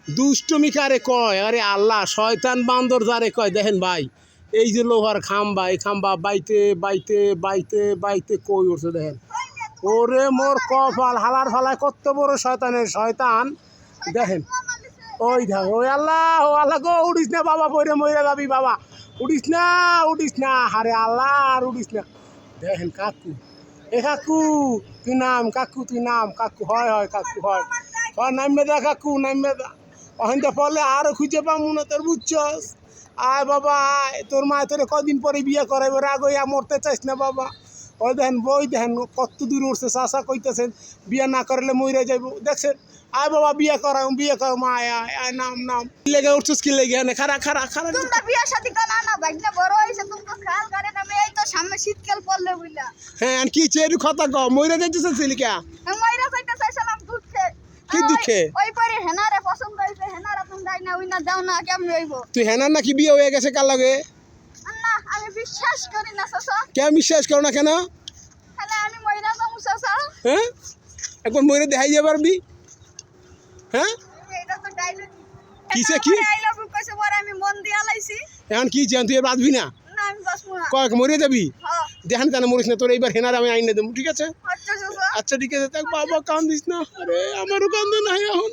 দুষ্টমি কারে কয়? আরে আল্লাহ, শয়তান বান্দর যারে কয় দেখেন ভাই, এই যে লোহার খাম্বা, এই খাম্বা বাইতে বাইতে বাইতে বাইতে কই উঠছে দেখেন। ওরে মোর কপাল, হালার ফালায় কত বড় শয়তানের শয়তান দেখেন। ওই দেখ, ওই আল্লাহ, ও আল্লাহ গো, উঠিস না বাবা, পরে মরে যাবি বাবা, উঠিস না, উঠিস না, আরে আল্লাহ, আর উঠিস না। দেখেন কাকু, এ কাকু তুই নাম, কাকু তুই নাম, কাকু হয় হয় কাকু হয় হয়, নামবে দা কাকু, নামবে দা। ওখানটা পড়লে আরো খুঁজে পাবো না তোর, বুঝছস? আয় বাবা আয়, তোর মা তোর কদিন পরে বিয়ে করাইব, রাগ হইয়া মরতে চাইস না বাবা। ওই দেখেন বই দেখেন কত দূর উঠছে, চাষা কইতেছেন বিয়ে না করলে মইরা যাইব, দেখছেন? আয় বাবা বিয়ে করাও, বিয়ে কর মা, আয় আয় আয়, নাম নাম। কি লেগে উঠছিস, কি লেগে? খারা খারা খারা, তোমরা বিয়ে শাদী করো না, ভাগনা বড় হইছে, তোমরা খেয়াল করে না। এই তো সামনে শীতকাল পড়লে বুঝলা। হ্যাঁ কি চেরু কথা ক, মইরা যাইতেছিস সিলিকা? মাইরা যাইতে চাইছিলাম দুধকে। কি দুঃখে? ওই পরে হেনারে পছন্দ হইছে, হেনারা তুমি যাই না, ওই না যাও না, কেমন হইব? তুই হেনার নাকি বিয়ে হয়ে গেছে কার লগে? না আমি বিশ্বাস করি না চাচা। কেন বিশ্বাস করো না কেন? তাহলে আমি মইরা যাবো চাচা। হ্যাঁ এখন মইরা দেখাই যাবে পারবি? হ্যাঁ এটা তো ডাইলগ। কিসে কি? আই লাভ ইউ কইছে, পরে আমি মন দিয়া লাইছি। এখন কি জান, তুই বাঁচবি না? না আমি বাঁচবো না। কয়েক মরে যাবি? হ্যাঁ দেখেন কেন মরিস না, তোর এইবার হেনার আমি আইনে দেবো, ঠিক আছে? আচ্ছা চাচা। আচ্ছা ঠিক আছে, বাবা কান্দিস না, আরে আমারও কান্দে নাই এখন।